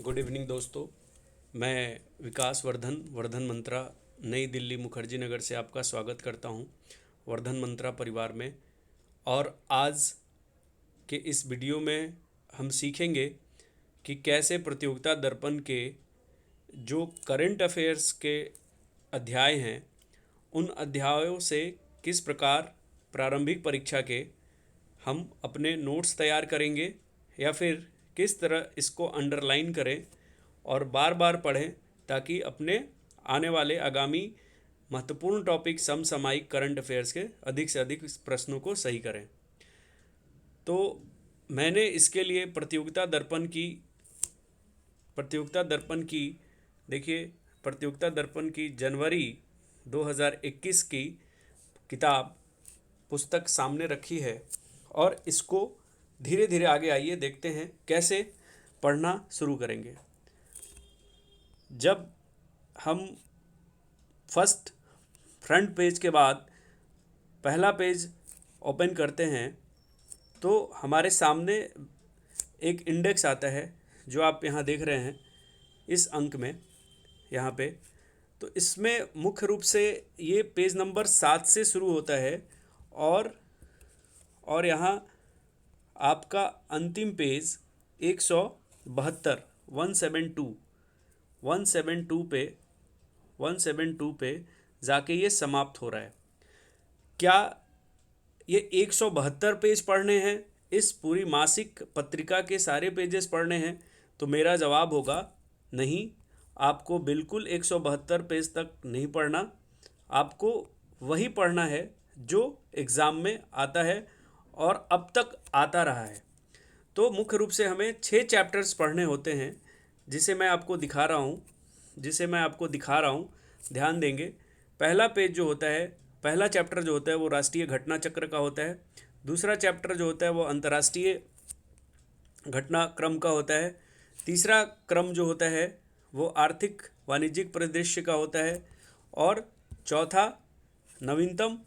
Good evening दोस्तों। मैं विकास वर्धन मंत्रा नई दिल्ली मुखर्जी नगर से आपका स्वागत करता हूं वर्धन मंत्रा परिवार में। और आज के इस वीडियो में हम सीखेंगे कि कैसे प्रतियोगिता दर्पण के जो करंट अफेयर्स के अध्याय हैं उन अध्यायों से किस प्रकार प्रारंभिक परीक्षा के हम अपने नोट्स तैयार करेंगे या फिर किस तरह इसको अंडरलाइन करें और बार बार पढ़ें ताकि अपने आने वाले आगामी महत्वपूर्ण टॉपिक समसामयिक करंट अफेयर्स के अधिक से अधिक प्रश्नों को सही करें। तो मैंने इसके लिए प्रतियोगिता दर्पण की देखिए प्रतियोगिता दर्पण की जनवरी 2021 की किताब पुस्तक सामने रखी है और इसको धीरे धीरे आगे आइए देखते हैं कैसे पढ़ना शुरू करेंगे। जब हम फ्रंट पेज के बाद पहला पेज ओपन करते हैं तो हमारे सामने एक इंडेक्स आता है जो आप यहाँ देख रहे हैं इस अंक में यहाँ पे। तो इसमें मुख्य रूप से ये पेज नंबर 7 से शुरू होता है और यहाँ आपका अंतिम पेज 172 पे जाके ये समाप्त हो रहा है। क्या ये 172 पेज पढ़ने हैं, इस पूरी मासिक पत्रिका के सारे पेजेस पढ़ने हैं? तो मेरा जवाब होगा नहीं, आपको बिल्कुल 172 पेज तक नहीं पढ़ना। आपको वही पढ़ना है जो एग्ज़ाम में आता है और अब तक आता रहा है। तो मुख्य रूप से हमें 6 चैप्टर्स पढ़ने होते हैं जिसे मैं आपको दिखा रहा हूँ। ध्यान देंगे। पहला चैप्टर जो होता है वो राष्ट्रीय घटना चक्र का होता है। दूसरा चैप्टर जो होता है वो अंतर्राष्ट्रीय घटनाक्रम का होता है। तीसरा क्रम जो होता है वो आर्थिक वाणिज्यिक परिदृश्य का होता है। और चौथा नवीनतम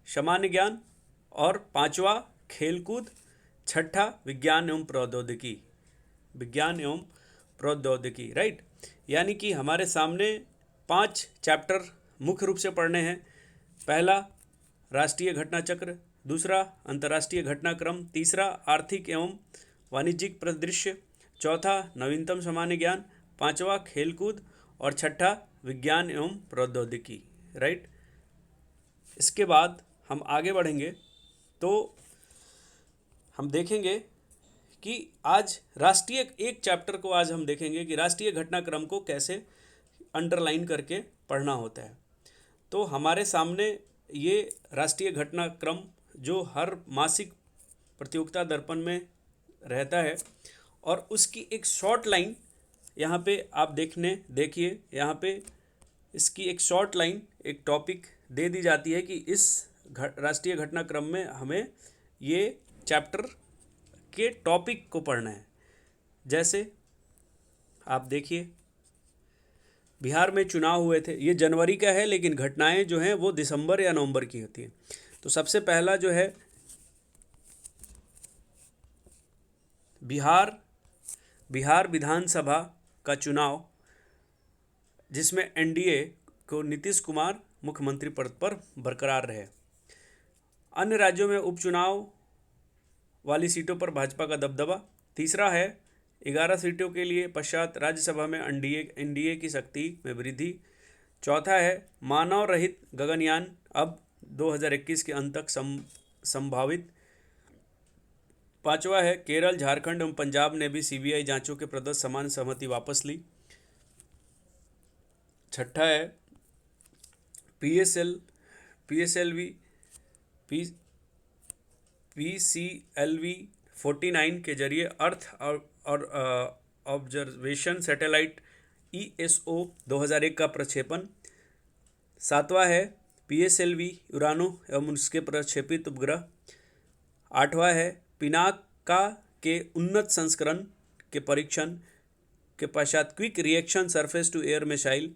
सामान्य ज्ञान और पांचवा खेलकूद। छठा विज्ञान एवं प्रौद्योगिकी राइट। यानी कि हमारे सामने 5 चैप्टर मुख्य रूप से पढ़ने हैं। पहला राष्ट्रीय घटना चक्र, दूसरा अंतर्राष्ट्रीय घटनाक्रम, तीसरा आर्थिक एवं वाणिज्यिक परिदृश्य, चौथा नवीनतम सामान्य ज्ञान, पांचवा खेलकूद और छठा विज्ञान एवं प्रौद्योगिकी राइट। इसके बाद हम आगे बढ़ेंगे तो हम देखेंगे कि आज एक चैप्टर को आज हम देखेंगे कि राष्ट्रीय घटनाक्रम को कैसे अंडरलाइन करके पढ़ना होता है। तो हमारे सामने ये राष्ट्रीय घटनाक्रम जो हर मासिक प्रतियोगिता दर्पण में रहता है और उसकी एक शॉर्ट लाइन यहाँ पे आप देखिए यहाँ पे इसकी एक शॉर्ट लाइन, एक टॉपिक दे दी जाती है कि इस राष्ट्रीय घटनाक्रम में हमें ये चैप्टर के टॉपिक को पढ़ना है। जैसे आप देखिए बिहार में चुनाव हुए थे, ये जनवरी का है लेकिन घटनाएं जो हैं वो दिसंबर या नवंबर की होती हैं। तो सबसे पहला जो है बिहार विधानसभा का चुनाव जिसमें एनडीए को नीतीश कुमार मुख्यमंत्री पद पर बरकरार रहे। अन्य राज्यों में उपचुनाव वाली सीटों पर भाजपा का दबदबा। तीसरा है 11 सीटों के लिए पश्चात राज्यसभा में एनडीए की शक्ति में वृद्धि। चौथा है मानव रहित गगनयान अब 2021 के अंत तक संभावित। पांचवा है केरल, झारखंड एवं पंजाब ने भी सीबीआई जांचों के प्रदत्त समान सहमति वापस ली। छठा है पीसीएलवी 49 के जरिए अर्थ और ऑब्जर्वेशन सैटेलाइट ईएसओ 2001 का प्रक्षेपण। सातवां है पीएसएलवी यूरानो एवं उसके प्रक्षेपित उपग्रह। आठवां है पिनाका के उन्नत संस्करण के परीक्षण के पश्चात quick reaction surface to air missile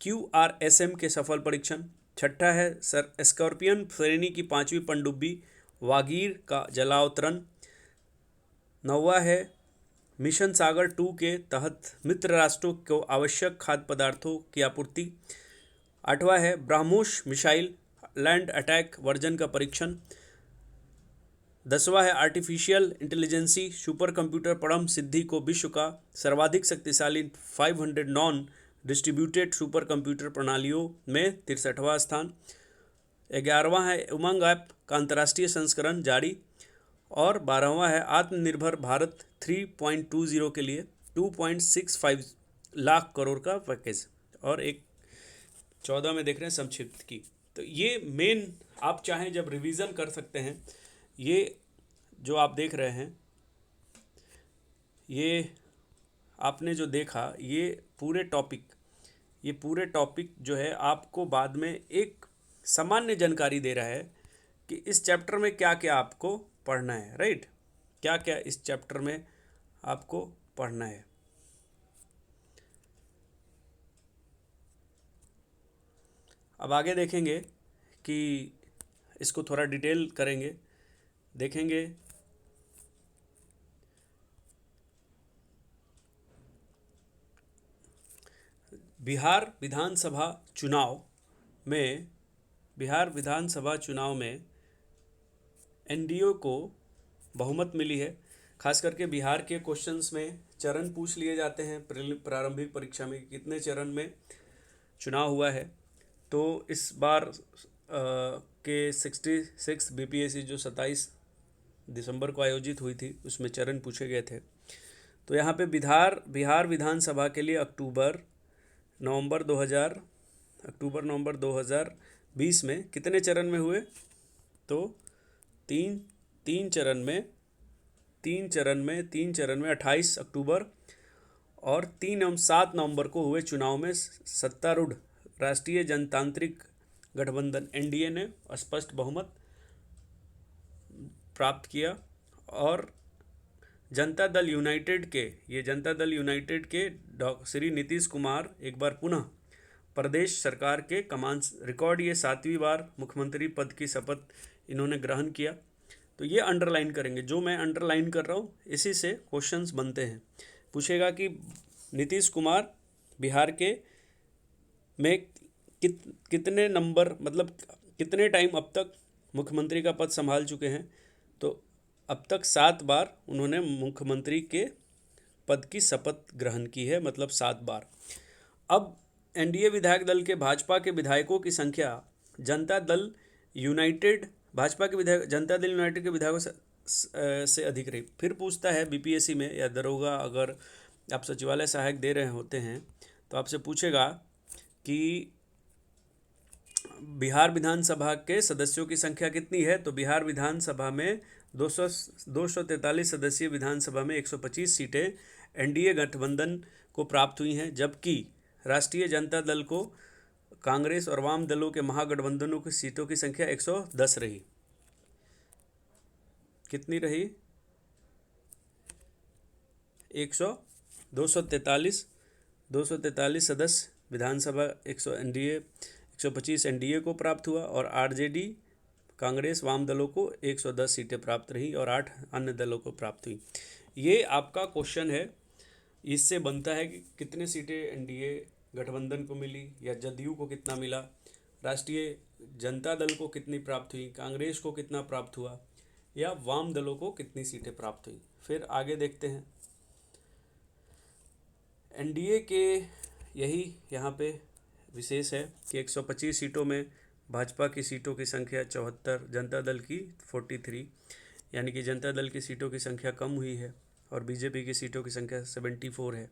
QRSM के सफल परीक्षण। छठा है स्कॉर्पियन श्रेणी की 5वीं पनडुब्बी वागीर का जलावतरण। नौवा है मिशन सागर 2 के तहत मित्र राष्ट्रों को आवश्यक खाद्य पदार्थों की आपूर्ति। 8वां है BrahMos missile land attack version का परीक्षण। 10वां है आर्टिफिशियल इंटेलिजेंसी सुपर कंप्यूटर परम सिद्धि को विश्व का सर्वाधिक शक्तिशाली 500 नॉन डिस्ट्रीब्यूटेड सुपर कंप्यूटर प्रणालियों में 63वां स्थान। 11वां है उमंग ऐप का अंतर्राष्ट्रीय संस्करण जारी। और 12वां है आत्मनिर्भर भारत 3.20 के लिए 2.65 लाख करोड़ का पैकेज। और एक 14 में देख रहे हैं संक्षिप्त की। तो ये मेन आप चाहें जब रिवीजन कर सकते हैं। ये जो आप देख रहे हैं, ये आपने जो देखा, ये पूरे टॉपिक जो है आपको बाद में एक सामान्य जानकारी दे रहा है कि इस चैप्टर में क्या क्या आपको पढ़ना है, राइट। क्या क्या इस चैप्टर में आपको पढ़ना है। अब आगे देखेंगे कि इसको थोड़ा डिटेल करेंगे, देखेंगे। बिहार विधानसभा चुनाव में एनडीए को बहुमत मिली है। खास करके बिहार के क्वेश्चंस में चरण पूछ लिए जाते हैं प्रारंभिक परीक्षा में, कितने चरण में चुनाव हुआ है। तो इस बार के 66 बीपीएससी जो 27 दिसंबर को आयोजित हुई थी, उसमें चरण पूछे गए थे। तो यहाँ पे बिहार विधानसभा के लिए अक्टूबर नवंबर 2020 में कितने चरण में हुए, तो तीन चरण में 28 अक्टूबर और 3 एवं 7 नवंबर को हुए चुनाव में सत्तारूढ़ राष्ट्रीय जनतांत्रिक गठबंधन एनडीए ने स्पष्ट बहुमत प्राप्त किया। और जनता दल यूनाइटेड के श्री नीतीश कुमार एक बार पुनः प्रदेश सरकार के कमान रिकॉर्ड, ये 7वीं बार मुख्यमंत्री पद की शपथ इन्होंने ग्रहण किया। तो ये अंडरलाइन करेंगे, जो मैं अंडरलाइन कर रहा हूँ इसी से क्वेश्चंस बनते हैं। पूछेगा कि नीतीश कुमार बिहार के में कितने नंबर, मतलब कितने टाइम अब तक मुख्यमंत्री का पद संभाल चुके हैं। तो अब तक 7 बार उन्होंने मुख्यमंत्री के पद की शपथ ग्रहण की है, मतलब 7 बार। अब एनडीए विधायक दल के भाजपा के विधायकों की संख्या जनता दल यूनाइटेड के विधायकों से अधिक रही। फिर पूछता है बीपीएससी में या दरोगा, अगर आप सचिवालय सहायक दे रहे होते हैं तो आपसे पूछेगा कि बिहार विधानसभा के सदस्यों की संख्या कितनी है। तो बिहार विधानसभा में 243 सदस्यीय विधानसभा में 125 सीटें एनडीए गठबंधन को प्राप्त हुई हैं, जबकि राष्ट्रीय जनता दल को कांग्रेस और वाम दलों के महागठबंधनों की सीटों की संख्या 110 रही। कितनी रही? 243 सदस्य विधानसभा 125 एनडीए को प्राप्त हुआ और आरजेडी कांग्रेस वाम दलों को 110 सीटें प्राप्त रही और 8 अन्य दलों को प्राप्त हुई। ये आपका क्वेश्चन है। इससे बनता है कि कितने सीटें एनडीए गठबंधन को मिली या जदयू को कितना मिला, राष्ट्रीय जनता दल को कितनी प्राप्त हुई, कांग्रेस को कितना प्राप्त हुआ या वाम दलों को कितनी सीटें प्राप्त हुई। फिर आगे देखते हैं। एनडीए के यही यहाँ पे विशेष है कि 125 सीटों में भाजपा की सीटों की संख्या 74, जनता दल की 43, यानी कि जनता दल की सीटों की संख्या कम हुई है और बीजेपी की सीटों की संख्या 74 है।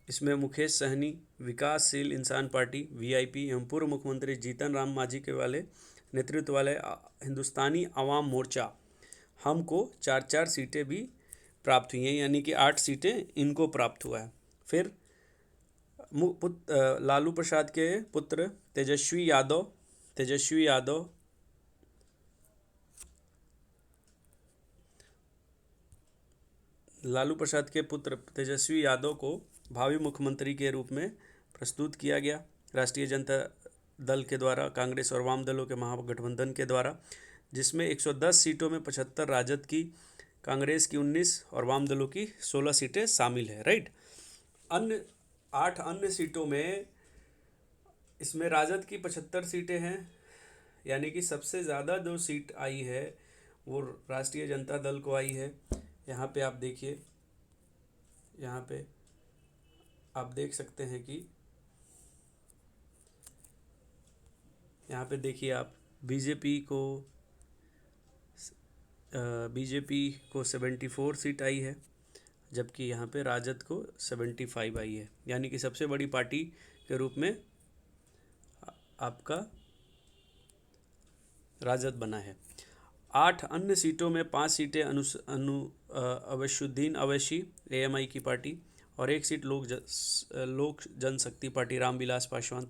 इसमें मुकेश सहनी विकासशील इंसान पार्टी वीआईपी एवं पूर्व मुख्यमंत्री जीतन राम मांझी के वाले नेतृत्व वाले हिंदुस्तानी अवाम मोर्चा हम को 4 सीटें भी प्राप्त हुई हैं, यानी कि 8 सीटें इनको प्राप्त हुआ है। फिर लालू प्रसाद के पुत्र तेजस्वी यादव को भावी मुख्यमंत्री के रूप में प्रस्तुत किया गया राष्ट्रीय जनता दल के द्वारा, कांग्रेस और वाम दलों के महागठबंधन के द्वारा, जिसमें 110 सीटों में 75 राजद की, कांग्रेस की 19 और वाम दलों की 16 सीटें शामिल है, राइट। अन्य 8 अन्य सीटों में इसमें राजद की 75 सीटें हैं, यानी कि सबसे ज़्यादा जो सीट आई है वो राष्ट्रीय जनता दल को आई है। यहाँ पे आप देखिए, यहाँ पे आप देख सकते हैं कि यहाँ पे देखिए आप बीजेपी को 74 सीट आई है, जबकि यहाँ पे राजद को 75 आई है, यानी कि सबसे बड़ी पार्टी के रूप में आपका राजद बना है। 8 अन्य सीटों में 5 सीटें अवैशुद्दीन अवैशी एएमआई की पार्टी और 1 सीट लोक जनशक्ति पार्टी रामविलास पासवान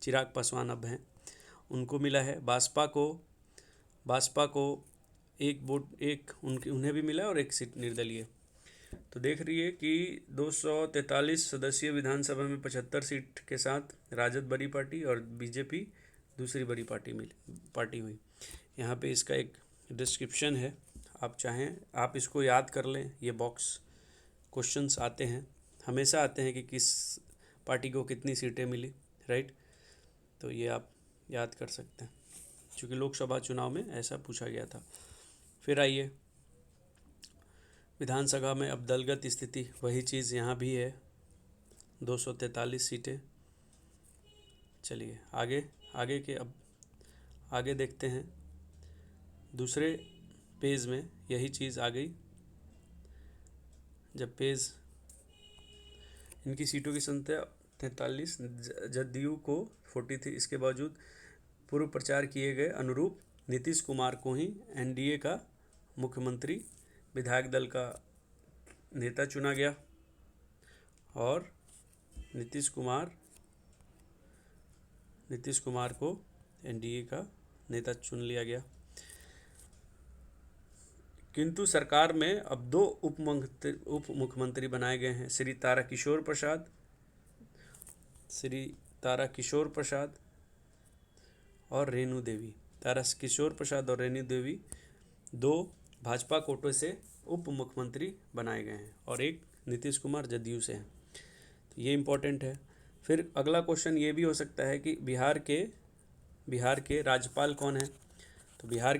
चिराग पासवान अब हैं, उनको मिला है। भाजपा को उन्हें भी मिला है और 1 सीट निर्दलीय। तो देख रही है कि 243 सदस्यीय विधानसभा में 75 सीट के साथ राजद बड़ी पार्टी और बीजेपी दूसरी बड़ी पार्टी हुई। यहाँ पे इसका एक डिस्क्रिप्शन है, आप चाहें आप इसको याद कर लें। ये बॉक्स क्वेश्चंस आते हैं, हमेशा आते हैं कि किस पार्टी को कितनी सीटें मिली, राइट। तो ये आप याद कर सकते हैं, क्योंकि लोकसभा चुनाव में ऐसा पूछा गया था। फिर आइए, विधानसभा में अब दलगत स्थिति, वही चीज़ यहाँ भी है, 243 सीटें। चलिए आगे देखते हैं। दूसरे पेज में यही चीज़ आ गई, जब पेज इनकी सीटों की संख्या 43, जदयू को 43। इसके बावजूद पूर्व प्रचार किए गए अनुरूप नीतीश कुमार को ही एनडीए का मुख्यमंत्री विधायक दल का नेता चुना गया और नीतीश कुमार को एनडीए का नेता चुन लिया गया। किंतु सरकार में अब 2 उप मुख्यमंत्री बनाए गए हैं, श्री ताराकिशोर प्रसाद और रेणु देवी। ताराकिशोर प्रसाद और रेणु देवी 2 भाजपा कोटे से उप मुख्यमंत्री बनाए गए हैं और 1 नीतीश कुमार जदयू से हैं। तो ये इम्पोर्टेंट है। फिर अगला क्वेश्चन ये भी हो सकता है कि बिहार के राज्यपाल कौन हैं। तो बिहार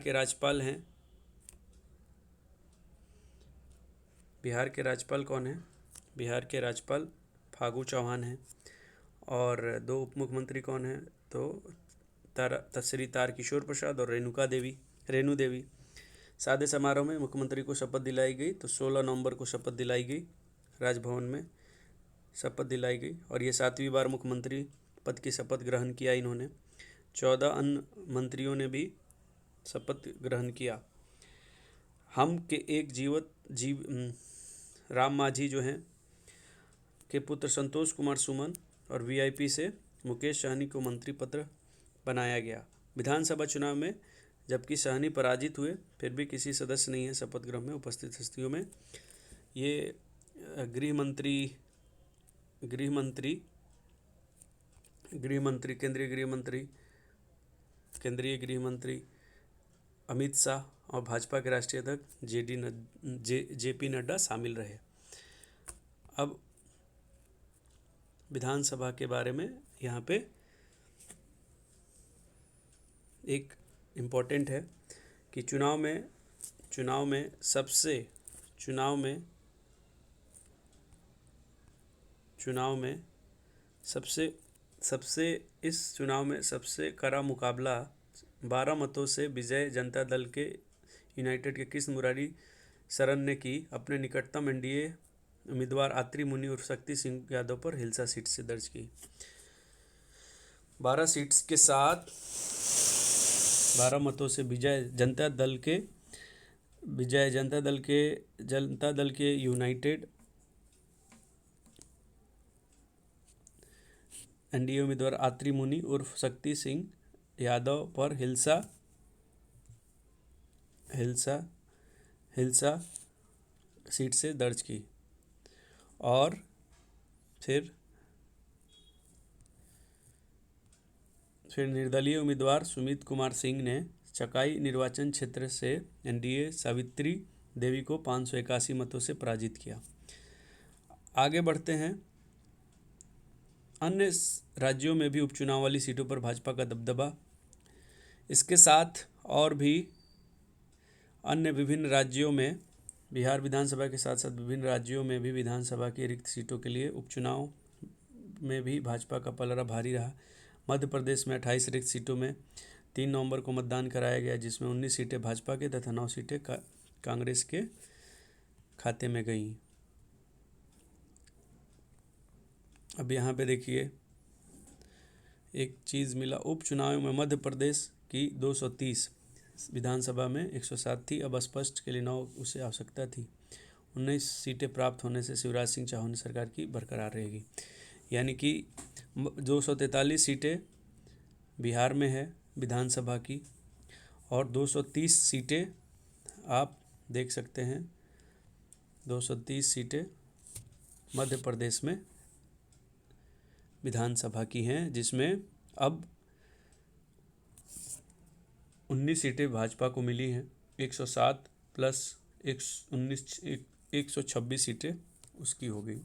के राज्यपाल फागू चौहान हैं। और 2 उप मुख्यमंत्री कौन हैं, तो श्री तारकिशोर प्रसाद और रेणु देवी। सादे समारोह में मुख्यमंत्री को शपथ दिलाई गई। तो 16 नवंबर को शपथ दिलाई गई, राजभवन में शपथ दिलाई गई और ये 7वीं बार मुख्यमंत्री पद की शपथ ग्रहण किया इन्होंने। 14 अन्य मंत्रियों ने भी शपथ ग्रहण किया। हम के एक राम मांझी जो हैं के पुत्र संतोष कुमार सुमन और वीआईपी से मुकेश सहनी को मंत्री पद बनाया गया। विधानसभा चुनाव में जबकि सहनी पराजित हुए, फिर भी किसी सदस्य नहीं है शपथ ग्रहण में उपस्थित हस्तियों में। ये केंद्रीय गृह मंत्री अमित शाह और भाजपा के राष्ट्रीय अध्यक्ष जेपी नड्डा शामिल रहे। अब विधानसभा के बारे में यहाँ पे एक इम्पोर्टेंट है कि चुनाव में सबसे कड़ा मुकाबला 12 मतों से विजय जनता दल के यूनाइटेड के कृष्ण मुरारी शरण ने की अपने निकटतम एनडीए उम्मीदवार आत्री मुनि उर्फ शक्ति सिंह यादव पर हिलसा सीट से दर्ज की। 12 सीट्स के साथ 12 मतों से विजय जनता दल के यूनाइटेड एनडीए उम्मीदवार आत्री मुनि उर्फ शक्ति सिंह यादव पर हिलसा सीट से दर्ज की। और फिर निर्दलीय उम्मीदवार सुमित कुमार सिंह ने चकाई निर्वाचन क्षेत्र से एनडीए सावित्री देवी को 581 मतों से पराजित किया। आगे बढ़ते हैं। अन्य राज्यों में भी उपचुनाव वाली सीटों पर भाजपा का दबदबा। इसके साथ और भी अन्य विभिन्न राज्यों में, बिहार विधानसभा के साथ साथ विभिन्न राज्यों में भी विधानसभा की रिक्त सीटों के लिए उपचुनाव में भी भाजपा का पलड़ा भारी रहा। मध्य प्रदेश में 28 रिक्त सीटों में 3 नवंबर को मतदान कराया गया, जिसमें 19 सीटें भाजपा के तथा 9 सीटें कांग्रेस के खाते में गईं। अब यहाँ पे देखिए एक चीज़ मिला, उपचुनाव में मध्य प्रदेश की 230, विधानसभा में 107 थी। अब स्पष्ट के लिए 9 उसे आवश्यकता थी। 19 सीटें प्राप्त होने से शिवराज सिंह चौहान सरकार की बरकरार रहेगी। यानी कि 243 सीटें बिहार में है विधानसभा की, और 230 सीटें आप देख सकते हैं, 230 सीटें मध्य प्रदेश में विधानसभा की हैं, जिसमें अब 19 सीटें भाजपा को मिली हैं। 107 प्लस 126 सीटें उसकी हो गई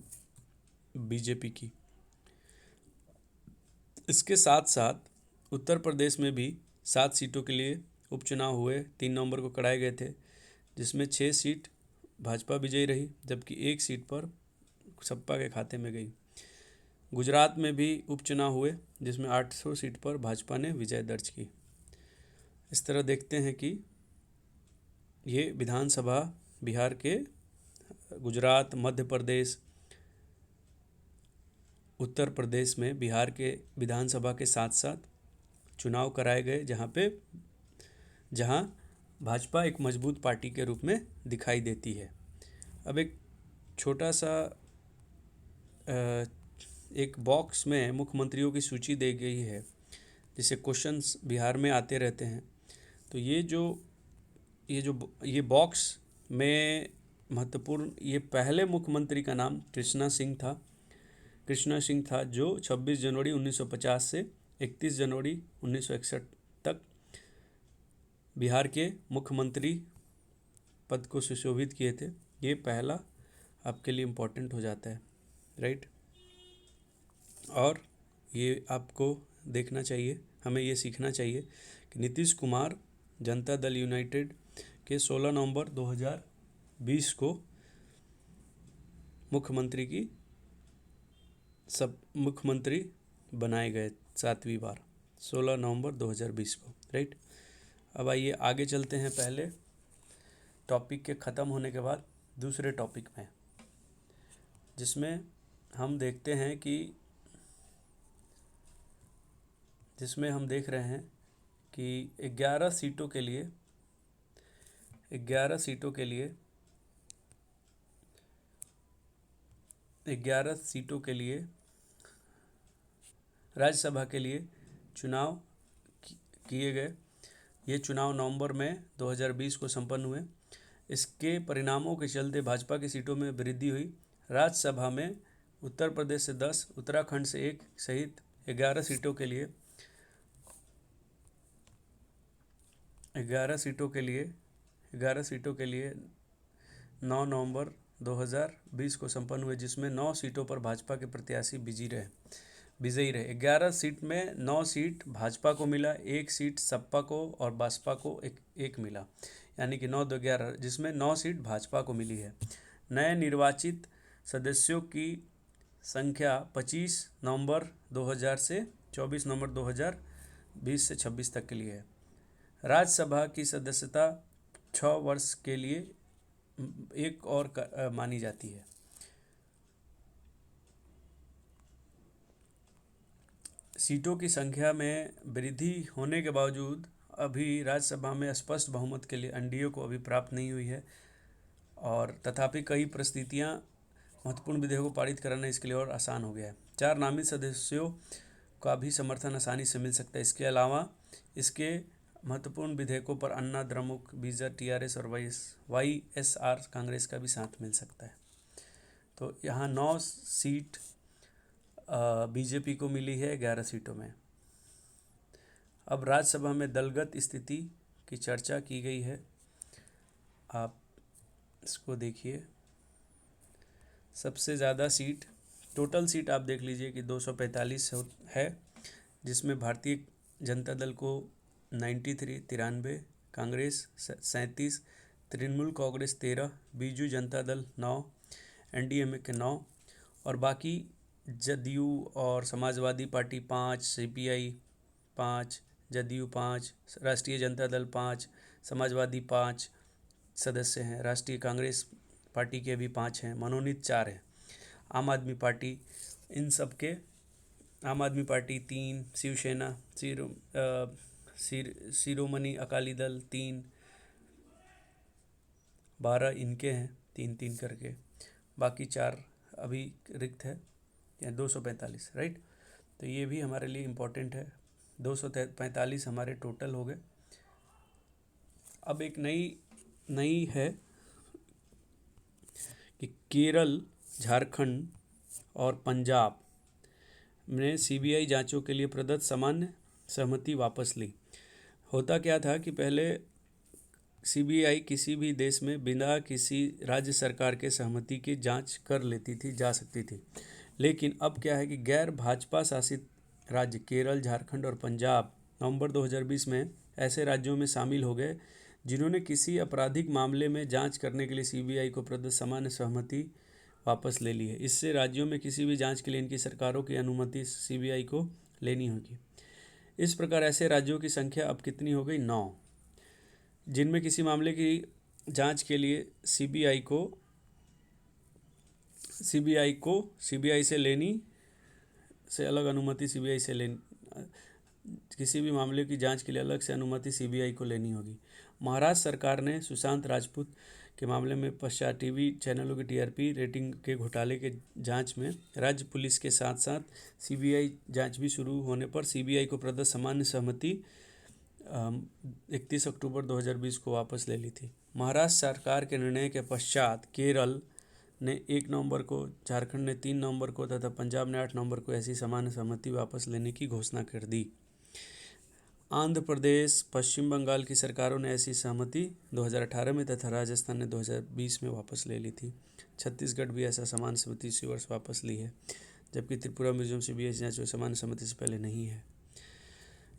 बीजेपी की। इसके साथ साथ उत्तर प्रदेश में भी 7 सीटों के लिए उपचुनाव हुए, 3 नवंबर को कराए गए थे, जिसमें 6 सीट भाजपा विजयी रही, जबकि 1 सीट पर सपा के खाते में गई। गुजरात में भी उपचुनाव हुए, जिसमें 800 सीट पर भाजपा ने विजय दर्ज की। इस तरह देखते हैं कि ये विधानसभा बिहार के, गुजरात, मध्य प्रदेश, उत्तर प्रदेश में बिहार के विधानसभा के साथ साथ चुनाव कराए गए, जहां भाजपा एक मजबूत पार्टी के रूप में दिखाई देती है। अब एक छोटा सा एक बॉक्स में मुख्यमंत्रियों की सूची दी गई है, जिसे क्वेश्चंस बिहार में आते रहते हैं। तो ये बॉक्स में महत्वपूर्ण, ये पहले मुख्यमंत्री का नाम कृष्णा सिंह था, जो 26 जनवरी 1950 से 31 जनवरी 1961 तक बिहार के मुख्यमंत्री पद को सुशोभित किए थे। ये पहला आपके लिए इम्पोर्टेंट हो जाता है, राइट। और ये आपको देखना चाहिए, हमें ये सीखना चाहिए कि नीतीश कुमार जनता दल यूनाइटेड के 16 नवंबर 2020 को मुख्यमंत्री बनाए गए 7वीं बार, 16 नवंबर 2020 को, राइट। अब आइए आगे चलते हैं। पहले टॉपिक के ख़त्म होने के बाद दूसरे टॉपिक में, जिसमें हम देख रहे हैं कि 11 सीटों के लिए राज्यसभा के लिए चुनाव किए गए। ये चुनाव नवंबर में 2020 को संपन्न हुए। इसके परिणामों के चलते भाजपा की सीटों में वृद्धि हुई। राज्यसभा में उत्तर प्रदेश से 10, उत्तराखंड से 1 सहित 11 सीटों के लिए 9 नवंबर 2020 को संपन्न हुए, जिसमें 9 सीटों पर भाजपा के प्रत्याशी विजयी रहे। 11 सीट में 9 सीट भाजपा को मिला, 1 सीट सपा को और बसपा को एक मिला, यानी कि 9 2 11, जिसमें 9 सीट भाजपा को मिली है। नए निर्वाचित सदस्यों की संख्या 25 नवंबर 2000 से 24 नवंबर 2020 से 26 तक के लिए है। राज्यसभा की सदस्यता 6 वर्ष के लिए एक और मानी जाती है। सीटों की संख्या में वृद्धि होने के बावजूद अभी राज्यसभा में स्पष्ट बहुमत के लिए एनडीए को अभी प्राप्त नहीं हुई है, और तथापि कई परिस्थितियां महत्वपूर्ण विधेयकों को पारित कराना इसके लिए और आसान हो गया है। 4 नामित सदस्यों का भी समर्थन आसानी से मिल सकता है। इसके अलावा इसके महत्वपूर्ण विधेयकों पर अन्ना द्रमुक, बीजर, टीआरएस और वाईएसआर कांग्रेस का भी साथ मिल सकता है। तो यहाँ 9 सीट बीजेपी को मिली है 11 सीटों में। अब राज्यसभा में दलगत स्थिति की चर्चा की गई है। आप इसको देखिए, सबसे ज़्यादा सीट, टोटल सीट आप देख लीजिए कि 245 है, जिसमें भारतीय जनता दल को 93 कांग्रेस 37, तृणमूल कांग्रेस 13, बीजू जनता दल 9, एनडीएमए के 9 और बाकी जदयू और समाजवादी पार्टी 5, सीपीआई 5, जदयू 5, राष्ट्रीय जनता दल 5, समाजवादी 5 सदस्य हैं। राष्ट्रीय कांग्रेस पार्टी के भी 5 हैं, मनोनीत 4 हैं। आम आदमी पार्टी, इन सब के आम आदमी पार्टी 3, शिवसेना शिरोमणि अकाली दल 3, 12 इनके हैं 3-3 करके, बाकी 4 अभी रिक्त है, या 245, राइट। तो ये भी हमारे लिए इम्पोर्टेंट है। 245 हमारे टोटल हो गए। अब एक नई है कि केरल, झारखंड और पंजाब ने सीबीआई जांचों के लिए प्रदत्त सामान्य सहमति वापस ली। होता क्या था कि पहले सीबीआई किसी भी देश में बिना किसी राज्य सरकार के सहमति की जांच कर लेती थी, जा सकती थी। लेकिन अब क्या है कि गैर भाजपा शासित राज्य केरल, झारखंड और पंजाब नवंबर 2020 में ऐसे राज्यों में शामिल हो गए जिन्होंने किसी आपराधिक मामले में जांच करने के लिए सीबीआई को प्रदत्त सामान्य सहमति वापस ले ली है। इससे राज्यों में किसी भी जांच के लिए इनकी सरकारों की अनुमति सीबीआई को लेनी होगी। इस प्रकार ऐसे राज्यों की संख्या अब कितनी हो गई? 9, जिनमें किसी मामले की जांच के लिए सीबीआई से लेनी से अलग अनुमति सीबीआई से लेनी, किसी भी मामले की जांच के लिए अलग से अनुमति सीबीआई को लेनी होगी। महाराष्ट्र सरकार ने सुशांत राजपूत के मामले में पश्चात टीवी चैनलों की टीआरपी रेटिंग के घोटाले के जांच में राज्य पुलिस के साथ साथ सीबीआई जांच भी शुरू होने पर सीबीआई को प्रदत्त सामान्य सहमति 31 अक्टूबर 2020 को वापस ले ली थी। महाराष्ट्र सरकार के निर्णय के पश्चात केरल ने 1 नवंबर को, झारखंड ने 3 नवंबर को तथा पंजाब ने 8 नवंबर को ऐसी सामान्य सहमति वापस लेने की घोषणा कर दी। आंध्र प्रदेश, पश्चिम बंगाल की सरकारों ने ऐसी सहमति 2018 में तथा राजस्थान ने 2020 में वापस ले ली थी। छत्तीसगढ़ भी ऐसा सामान्य सहमति इसी वर्ष वापस ली है, जबकि त्रिपुरा, मिजोरम सीबीआई जांच सामान्य सहमति से पहले नहीं है।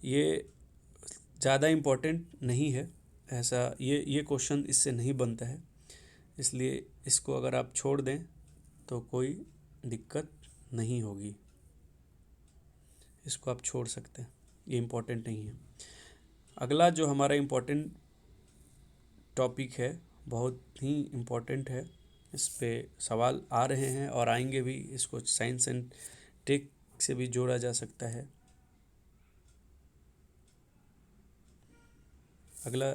ये ज़्यादा इम्पोर्टेंट नहीं है, ऐसा ये क्वेश्चन इससे नहीं बनता है, इसलिए इसको अगर आप छोड़ दें तो कोई दिक्कत नहीं होगी। इसको आप छोड़ सकते हैं, ये इम्पोर्टेंट नहीं है। अगला जो हमारा इम्पोर्टेंट टॉपिक है, बहुत ही इम्पोर्टेंट है, इस पे सवाल आ रहे हैं और आएंगे भी। इसको साइंस एंड टेक से भी जोड़ा जा सकता है। अगला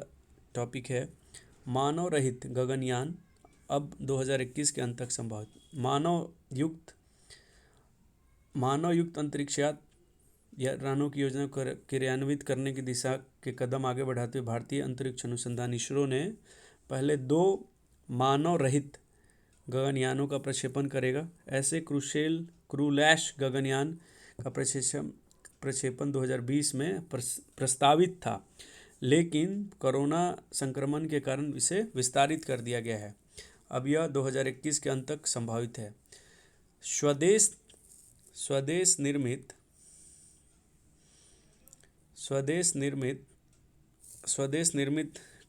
टॉपिक है मानव रहित गगनयान अब 2021 के अंत तक संभव। मानव युक्त अंतरिक्ष यानों की योजना क्रियान्वित करने की दिशा के कदम आगे बढ़ाते हुए भारतीय अंतरिक्ष अनुसंधान इसरो ने पहले 2 मानव रहित गगनयानों का प्रक्षेपण करेगा। ऐसे क्रूलैश गगनयान का प्रक्षेपण 2020 में प्रस्तावित था, लेकिन कोरोना संक्रमण के कारण इसे विस्तारित कर दिया गया है। अब यह 2021 के अंत तक संभावित है। स्वदेश निर्मित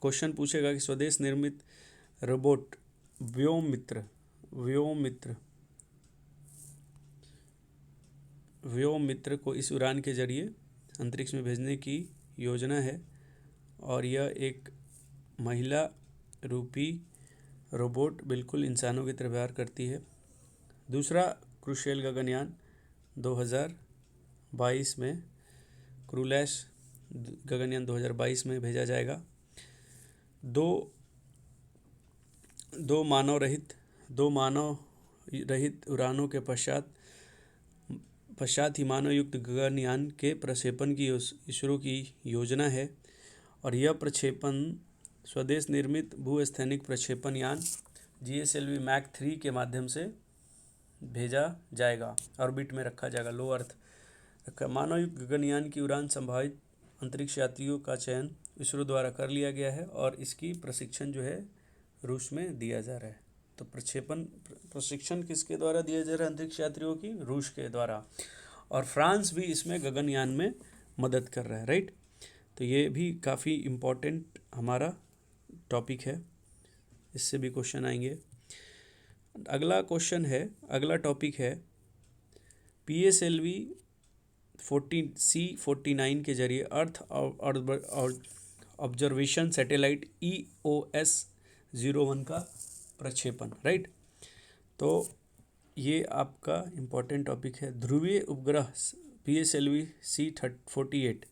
क्वेश्चन पूछेगा कि स्वदेश निर्मित रोबोट व्योममित्र को इस उड़ान के जरिए अंतरिक्ष में भेजने की योजना है और यह एक महिला रूपी रोबोट बिल्कुल इंसानों की तरह व्यवहार करती है। दूसरा क्रूशेल गगनयान 2022 में, क्रूलैश गगनयान 2022 में भेजा जाएगा। दो मानव रहित उड़ानों के पश्चात ही मानव युक्त गगनयान के प्रक्षेपण की इसरो की योजना है और यह प्रक्षेपण स्वदेश निर्मित भूस्थैनिक प्रक्षेपण यान GSLV Mach 3 के माध्यम से भेजा जाएगा, ऑर्बिट में रखा जाएगा, लो अर्थ रखा। मानव युक्त गगनयान की उड़ान संभावित अंतरिक्ष यात्रियों का चयन इसरो द्वारा कर लिया गया है और इसकी प्रशिक्षण जो है रूस में दिया जा रहा है। तो प्रक्षेपण प्रशिक्षण किसके द्वारा दिया जा रहा है अंतरिक्ष यात्रियों की? रूस के द्वारा। और फ्रांस भी इसमें गगनयान में मदद कर रहा है, राइट। तो ये भी काफ़ी इम्पोर्टेंट हमारा टॉपिक है, इससे भी क्वेश्चन आएंगे। अगला क्वेश्चन है, अगला टॉपिक है PSLV 49 के जरिए अर्थ ऑब्जर्वेशन सैटेलाइट EOS-01 का प्रक्षेपण, राइट। तो ये आपका इम्पोर्टेंट टॉपिक है। ध्रुवीय उपग्रह PSLV C48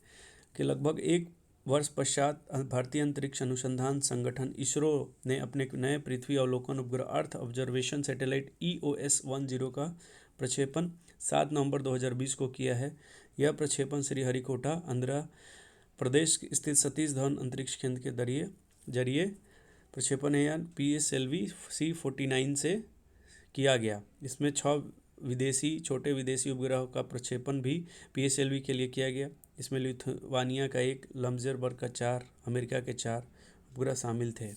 के लगभग एक वर्ष पश्चात भारतीय अंतरिक्ष अनुसंधान संगठन इसरो ने अपने नए पृथ्वी अवलोकन उपग्रह अर्थ ऑब्जर्वेशन सैटेलाइट EOS-10 का प्रक्षेपण 7 नवंबर 2020 को किया है। यह प्रक्षेपण श्रीहरिकोटा, आंध्र प्रदेश स्थित सतीश धवन अंतरिक्ष केंद्र के जरिए प्रक्षेपण यान PSLV C49 से किया गया। इसमें 6 छोटे विदेशी उपग्रहों का प्रक्षेपण भी PSLV के लिए किया गया। इसमें लिथुआनिया का 1, लग्जमबर्ग का 4, अमेरिका के 4 उपग्रह शामिल थे।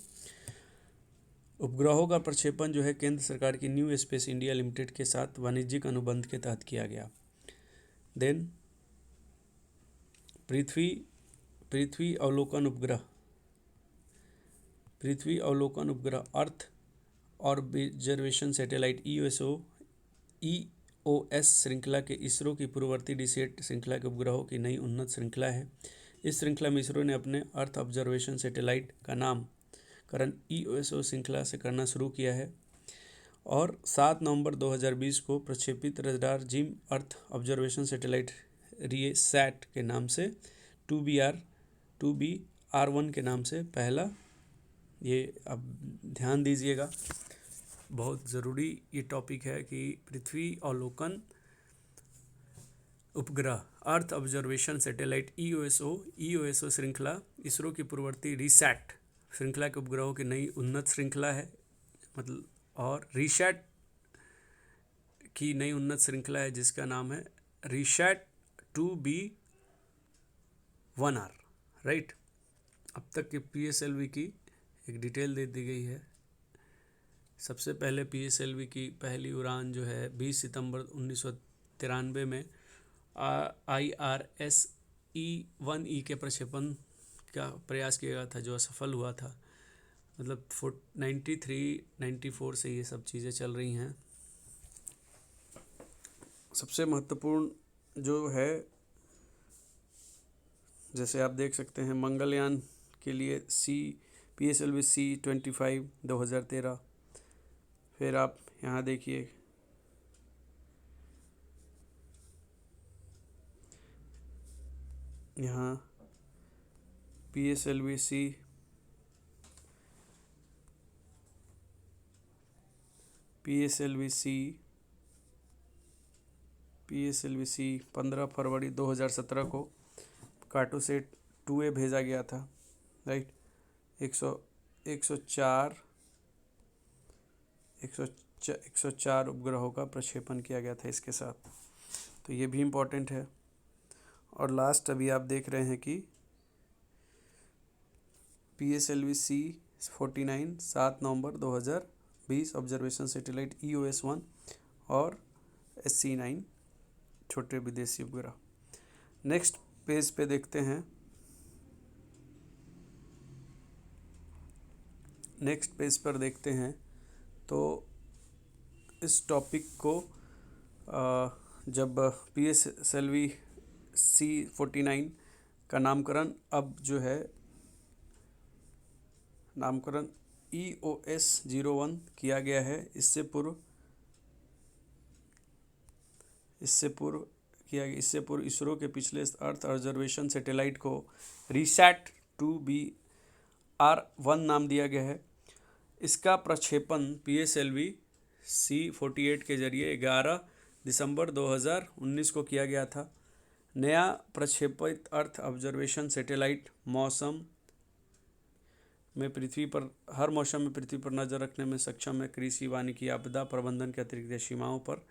उपग्रहों का प्रक्षेपण जो है केंद्र सरकार की न्यू स्पेस इंडिया लिमिटेड के साथ वाणिज्यिक अनुबंध के तहत किया गया। देन पृथ्वी अवलोकन उपग्रह अर्थ ऑब्जर्वेशन सैटेलाइट EOS श्रृंखला के इसरो की पूर्ववर्ती DSAT श्रृंखला के उपग्रहों की नई उन्नत श्रृंखला है। इस श्रृंखला में इसरो ने अपने अर्थ ऑब्जर्वेशन सैटेलाइट का नामकरण EOS श्रृंखला से करना शुरू किया है और 7 नवंबर 2020 को प्रक्षेपित रडार जिम अर्थ ऑब्जर्वेशन सैटेलाइट रिएसैट के नाम से 2BR1 के नाम से पहला, ये अब ध्यान दीजिएगा, बहुत ज़रूरी ये टॉपिक है कि पृथ्वी अवलोकन उपग्रह अर्थ ऑब्जर्वेशन सैटेलाइट EOS श्रृंखला इसरो की पूर्ववर्ती रिसैट श्रृंखला के उपग्रहों की नई उन्नत श्रृंखला है, मतलब, और रिसैट की नई उन्नत श्रृंखला है जिसका नाम है रिसैट 2B1R, राइट। अब तक के PSLV की एक डिटेल दे दी गई है। सबसे पहले PSLV की पहली उड़ान जो है 20 सितंबर 1993 में IRS-E1E के प्रक्षेपण का प्रयास किया गया था, जो असफल हुआ था। मतलब 93-94 से ये सब चीज़ें चल रही हैं। सबसे महत्वपूर्ण जो है, जैसे आप देख सकते हैं, मंगलयान के लिए PSLV C25 2013। फिर आप यहाँ देखिए, यहाँ PSLV C 15 फरवरी 2017 को कार्टोसैट 2A भेजा गया था, राइट। 104 उपग्रहों का प्रक्षेपण किया गया था इसके साथ, तो ये भी इम्पोर्टेंट है। और लास्ट अभी आप देख रहे हैं कि PSLV C49 7 नवंबर 2020 ऑब्जर्वेशन सैटेलाइट EOS-1 और SC9 छोटे विदेशी उपग्रह। नेक्स्ट पेज पे देखते हैं, नेक्स्ट पेज पर देखते हैं तो इस टॉपिक को जब PSLV C49 का नामकरण अब जो है नामकरण EOS-01 किया गया है। इससे पूर्व इसरो के पिछले अर्थ ऑब्जर्वेशन सैटेलाइट को रिसैट 2BR1 नाम दिया गया है। इसका प्रक्षेपण PSLV C48 के जरिए 11 दिसंबर 2019 को किया गया था। नया प्रक्षेपित अर्थ ऑब्जर्वेशन सैटेलाइट हर मौसम में पृथ्वी पर नजर रखने में सक्षम है। कृषि, वानिकी, आपदा प्रबंधन के अतिरिक्त सीमाओं पर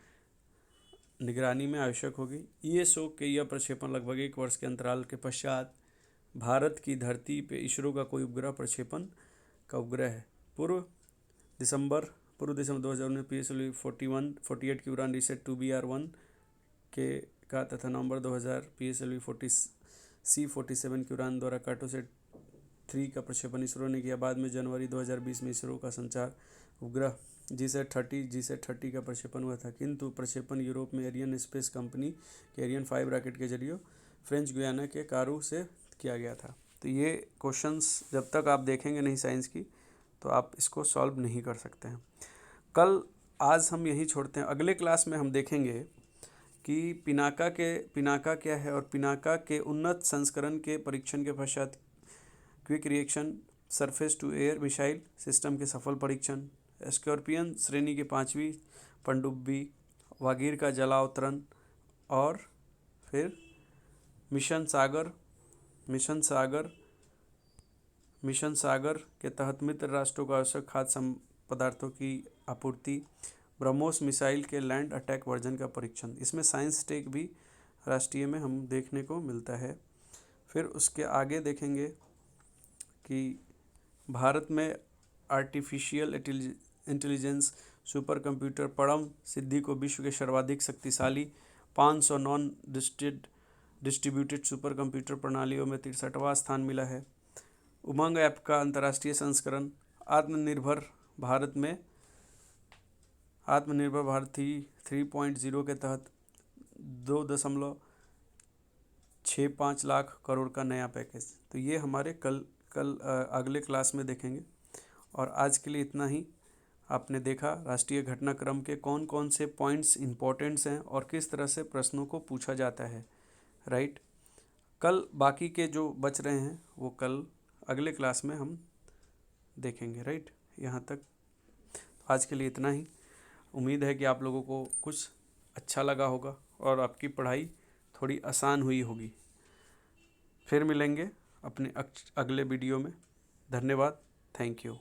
निगरानी में आवश्यक होगी। ESO के यह प्रक्षेपण लगभग 1 वर्ष के अंतराल के पश्चात भारत की धरती पे इसरो का कोई उपग्रह प्रक्षेपण का उपग्रह है। पूर्व दिसंबर 2019 PSLV 48 की उड़ान रीसेट 2BR-1 के का तथा नवंबर 2000 PSLV C-47 की उड़ान द्वारा कार्टोसैट 3 का प्रक्षेपण इसरो ने किया। बाद में जनवरी 2020 में इसरो का संचार उपग्रह GSAT-30 का प्रक्षेपण हुआ था, किंतु प्रक्षेपण यूरोप में एरियन स्पेस कंपनी के एरियन 5 रॉकेट के जरिए फ्रेंच गुयाना के कारू से किया गया था। तो ये क्वेश्चंस जब तक आप देखेंगे नहीं साइंस की तो आप इसको सॉल्व नहीं कर सकते हैं। आज हम यही छोड़ते हैं। अगले क्लास में हम देखेंगे कि पिनाका क्या है और पिनाका के उन्नत संस्करण के परीक्षण के पश्चात quick reaction surface to air missile system के सफल परीक्षण, स्कॉर्पियन श्रेणी की 5वीं पनडुब्बी वागीर का जलावतरण और फिर मिशन सागर के तहत मित्र राष्ट्रों को आवश्यक खाद्य पदार्थों की आपूर्ति, ब्रह्मोस मिसाइल के लैंड अटैक वर्जन का परीक्षण। इसमें साइंस टेक भी राष्ट्रीय में हम देखने को मिलता है। फिर उसके आगे देखेंगे कि भारत में आर्टिफिशियल इंटेलिजेंस सुपर कंप्यूटर परम सिद्धि को विश्व के सर्वाधिक शक्तिशाली 500 नॉन डिस्ट्रीब्यूटेड सुपर कंप्यूटर प्रणालियों में 63वां स्थान मिला है। उमंग ऐप का अंतर्राष्ट्रीय संस्करण आत्मनिर्भर भारत 3.0 के तहत 2.65 लाख करोड़ का नया पैकेज। तो ये हमारे कल अगले क्लास में देखेंगे। और आज के लिए इतना ही। आपने देखा राष्ट्रीय घटनाक्रम के कौन कौन से पॉइंट्स इंपॉर्टेंट्स हैं और किस तरह से प्रश्नों को पूछा जाता है, राइट। कल बाकी के जो बच रहे हैं वो कल अगले क्लास में हम देखेंगे, राइट। यहाँ तक आज के लिए इतना ही। उम्मीद है कि आप लोगों को कुछ अच्छा लगा होगा और आपकी पढ़ाई थोड़ी आसान हुई होगी। फिर मिलेंगे अपने अगले वीडियो में। धन्यवाद, थैंक यू।